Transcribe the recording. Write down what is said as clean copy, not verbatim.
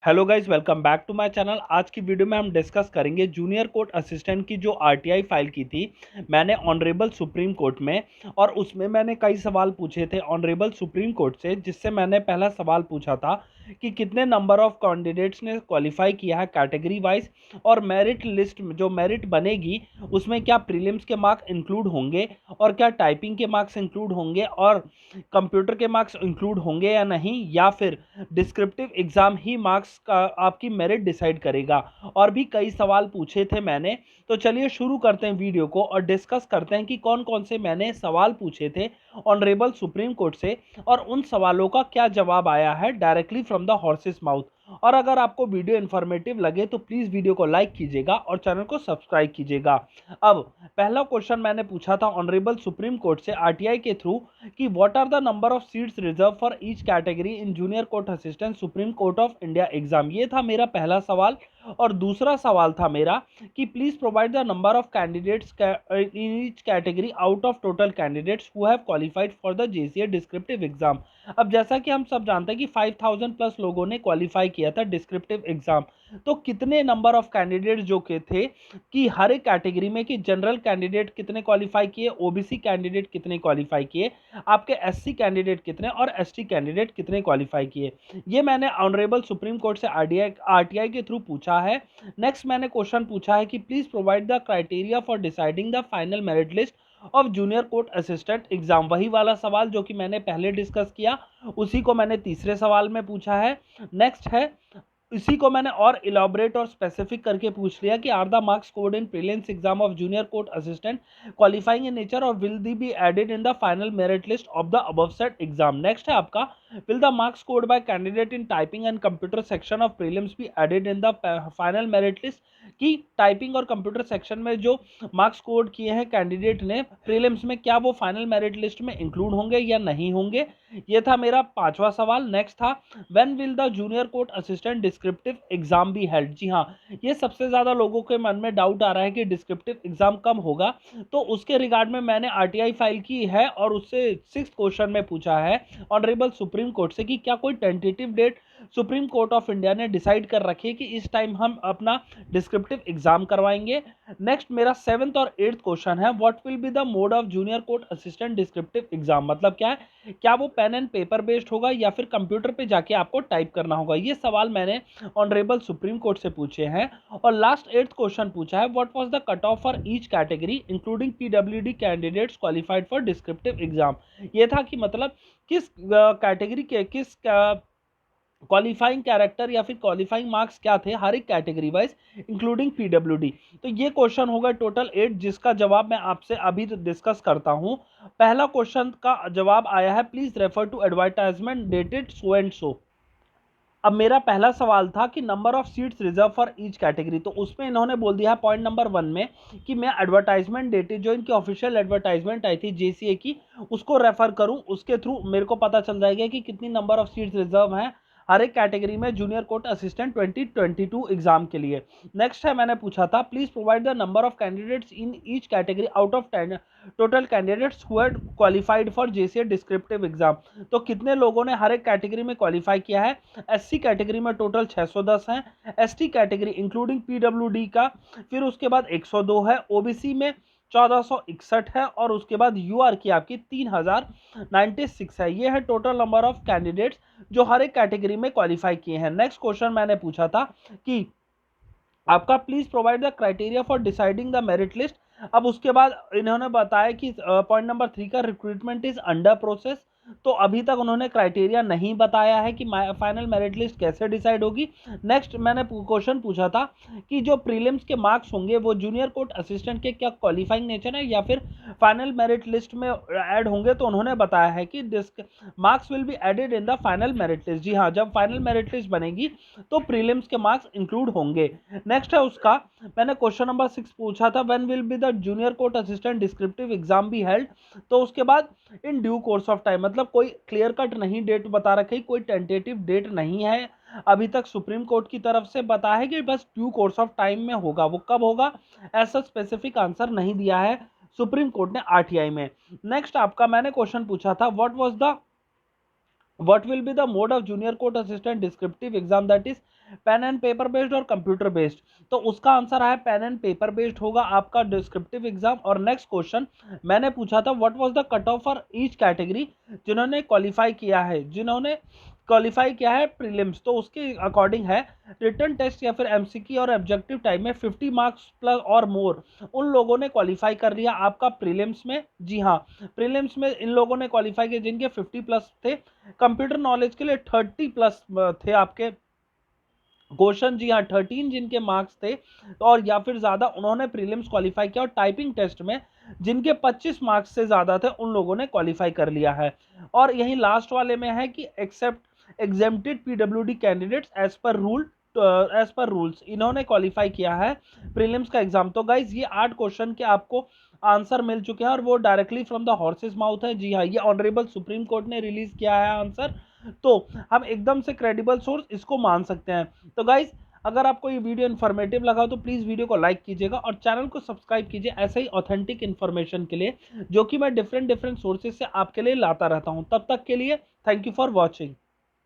Hello guys, welcome back to my channel. आज की video में हम डिस्कस करेंगे जूनियर कोर्ट असिस्टेंट की जो आरटीआई फाइल की थी मैंने ऑनरेबल सुप्रीम कोर्ट में, और उसमें मैंने कई सवाल पूछे थे ऑनरेबल सुप्रीम कोर्ट से। जिससे मैंने पहला सवाल पूछा था कि कितने नंबर ऑफ कैंडिडेट्स ने क्वालिफाई किया है कैटेगरी वाइज, और मेरिट लिस्ट में जो मेरिट बनेगी उसमें क्या प्रीलिम्स के मार्क्स इंक्लूड होंगे, और क्या टाइपिंग के मार्क्स इंक्लूड होंगे, और कंप्यूटर के मार्क्स इंक्लूड होंगे या नहीं, या फिर डिस्क्रिप्टिव एग्जाम ही मार्क्स का आपकी मेरिट डिसाइड करेगा। और भी कई सवाल पूछे थे मैंने। तो चलिए शुरू करते हैं वीडियो को और डिस्कस करते हैं कि कौन कौन से मैंने सवाल पूछे थे ऑनरेबल सुप्रीम कोर्ट से, और उन सवालों का क्या जवाब आया है directly from the horses mouth. और अगर आपको वीडियो इन्फॉर्मेटिव लगे तो प्लीज वीडियो को लाइक कीजिएगा और चैनल को सब्सक्राइब कीजिएगा। अब पहला क्वेश्चन मैंने पूछा था ऑनरेबल सुप्रीम कोर्ट से आरटीआई के थ्रू कि what are the number of seats reserve for each category in junior court assistant supreme court of India exam. ये था मेरा पहला सवाल। और दूसरा सवाल था मेरा कि please provide the number of candidates in each category out of total candidates who have qualified for the JCA descriptive exam. अब जैसा कि हम सब जानते हैं कि 5000 प्लस लोगों ने क्वालिफाई किया था डिस्क्रिप्टिव एग्जाम। तो कितने नंबर ऑफ कैंडिडेट्स जो के थे कि हर एक कैटेगरी में, कि जनरल कैंडिडेट कितने क्वालिफाई किए, ओबीसी कैंडिडेट कितने क्वालिफाई किए, आपके एससी कैंडिडेट कितने और एसटी कैंडिडेट कितने क्वालिफाई किए, ये मैंने ऑनरेबल सुप्रीम कोर्ट से आरटीआई के थ्रू पूछा है। नेक्स्ट मैंने क्वेश्चन पूछा है कि please provide the criteria for deciding the final merit list of junior court assistant exam. वही वाला सवाल जो कि मैंने पहले डिस्कस किया, उसी को मैंने तीसरे सवाल में पूछा है। नेक्स्ट है, इसी को मैंने और इलाबोरेट और स्पेसिफिक करके पूछ लिया कि are the marks scored in prelims exam of junior court assistant qualifying in nature और will the be added in the final merit list of the above set exam. Next है आपका, will the marks scored by candidate in typing and computer section of prelims be added in the final merit list. कि typing और computer section में जो marks score किए हैं candidate ने prelims में, क्या वो फाइनल मेरिट लिस्ट में इंक्लूड होंगे या नहीं होंगे। ये था मेरा पांचवा सवाल। नेक्स्ट था, when will the junior court assistant descriptive exam be held. जी हाँ, ये सबसे ज्यादा लोगों के मन में डाउट आ रहा है कि डिस्क्रिप्टिव एग्जाम कब होगा। तो उसके रिगार्ड में मैंने आरटीआई फाइल की है और उससे 6th क्वेश्चन में पूछा है ऑनरेबल सुप्रीम कोर्ट से कि क्या कोई tentative date supreme court of India ने डिसाइड कर रखी है कि इस टाइम हम अपना डिस्क्रिप्टिव एग्जाम करवाएंगे। नेक्स्ट मेरा 7th और 8th क्वेश्चन है, what will be the mode of junior court assistant descriptive exam. मतलब क्या है, क्या वो पेन एंड पेपर बेस्ड होगा या फिर कंप्यूटर पे जाके आपको टाइप करना होगा। ये सवाल मैंने ऑनरेबल सुप्रीम कोर्ट से पूछे हैं। और लास्ट 8th क्वेश्चन पूछा है, what was the cut off for each category including PWD candidates qualified for descriptive exam. ये था कि मतलब किस कैटेगरी के किस क्वालिफाइंग कैरेक्टर या फिर क्वालिफाइंग मार्क्स क्या थे हर एक कैटेगरी वाइज इंक्लूडिंग पीडब्ल्यूडी। तो ये क्वेश्चन होगा टोटल 8, जिसका जवाब मैं आपसे अभी डिस्कस करता हूं। पहला क्वेश्चन का जवाब आया है, please refer to advertisement dated so and so. अब मेरा पहला सवाल था कि number of seats reserve for each category, तो उसमें इन्होंने बोल दिया है पॉइंट नंबर 1 में कि मैं एडवर्टाइजमेंट डेटेड जो इनकी ऑफिशियल एडवर्टाइजमेंट आई थी जेसीए की, उसको रेफर करूं। उसके थ्रू मेरे को पता चल जाएगा कि कितनी नंबर ऑफ सीट्स रिजर्व हैं हर एक कैटेगरी में जूनियर कोर्ट असिस्टेंट 2022 एग्जाम के लिए। नेक्स्ट है, मैंने पूछा था please provide the number of candidates in each category out of total candidates who had qualified for JCA descriptive exam. तो कितने लोगों ने हर एक कैटेगरी में क्वालिफाई किया है। एससी कैटेगरी में टोटल 610 हैं, एसटी कैटेगरी इंक्लूडिंग पीडब्ल्यूडी का फिर उसके बाद 102 है, ओबीसी में 1461 है, और उसके बाद यूआर की आपकी 3096 है। ये है टोटल नंबर ऑफ कैंडिडेट्स जो हर एक कैटेगरी में क्वालिफाई किए हैं। नेक्स्ट क्वेश्चन मैंने पूछा था कि आपका please provide the criteria for deciding the merit list. अब उसके बाद इन्होंने बताया कि पॉइंट नंबर 3 का रिक्रूटमेंट इज अंडर प्रोसेस। तो अभी तक उन्होंने क्राइटेरिया नहीं बताया है कि फाइनल मेरिट लिस्ट कैसे डिसाइड होगी। नेक्स्ट मैंने क्वेश्चन पूछा था कि जो प्रीलिम्स के मार्क्स होंगे वो जूनियर कोर्ट असिस्टेंट के क्या क्वालिफाइंग नेचर है या फिर फाइनल मेरिट लिस्ट में ऐड होंगे। तो उन्होंने बताया है कि marks will be added in the final merit list. जी हाँ, जब फाइनल मेरिट लिस्ट बनेगी तो प्रीलिम्स के मार्क्स इंक्लूड होंगे। नेक्स्ट है उसका, मैंने क्वेश्चन नंबर 6 पूछा था, when will be the junior court assistant descriptive exam be held. तो उसके बाद in due course of time, मतलब कोई क्लियर कट नहीं डेट बता रखी, कोई टेंटेटिव डेट नहीं है अभी तक सुप्रीम कोर्ट की तरफ से। बताया है कि बस ड्यू कोर्स ऑफ टाइम में होगा, वो कब होगा ऐसा स्पेसिफिक आंसर नहीं दिया है सुप्रीम कोर्ट ने आरटीआई में। नेक्स्ट आपका मैंने क्वेश्चन पूछा था, what was the what will be the mode of junior court assistant descriptive exam, that is pen and paper based और कंप्यूटर बेस्ड। तो उसका आंसर है पेन एंड पेपर बेस्ड होगा आपका डिस्क्रिप्टिव एग्जाम। और नेक्स्ट क्वेश्चन मैंने पूछा था what was the cut off for each category, जिन्होंने क्वालिफाई किया है, प्रीलिम्स, तो उसके अकॉर्डिंग है रिटन टेस्ट या फिर एमसीक्यू और ऑब्जेक्टिव टाइम में 50 मार्क्स प्लस और मोर उन लोगों ने क्वालिफाई कर लिया आपका प्रीलिम्स में। जी हाँ, प्रीलिम्स में इन लोगों ने क्वालिफाई किया जिनके 50 प्लस थे। कंप्यूटर नॉलेज के लिए 30 प्लस थे आपके क्वेश्चन। जी हाँ, 13 जिनके मार्क्स थे और या फिर ज्यादा उन्होंने प्रीलिम्स क्वालिफाई किया। और टाइपिंग टेस्ट में जिनके 25 मार्क्स से ज्यादा थे उन लोगों ने क्वालिफाई कर लिया है। और यही लास्ट वाले में है कि एक्सेप्ट एग्जेम्प्टेड पीडब्ल्यूडी कैंडिडेट्स एज पर रूल्स, इन्होंने क्वालिफाई किया है प्रीलिम्स का एग्जाम। तो गाइज ये 8 क्वेश्चन के आपको आंसर मिल चुके हैं और वो directly from the horses mouth है। जी हाँ, ये ऑनरेबल सुप्रीम कोर्ट ने रिलीज किया है आंसर, तो हम एकदम से क्रेडिबल सोर्स इसको मान सकते हैं। तो गाइज अगर आपको ये वीडियो इन्फॉर्मेटिव लगा तो प्लीज वीडियो को लाइक कीजिएगा और चैनल को सब्सक्राइब कीजिए ऐसे ही ऑथेंटिक इन्फॉर्मेशन के लिए जो कि मैं डिफरेंट सोर्सेज से आपके लिए लाता रहता हूं। तब तक के लिए थैंक यू फॉर वॉचिंग।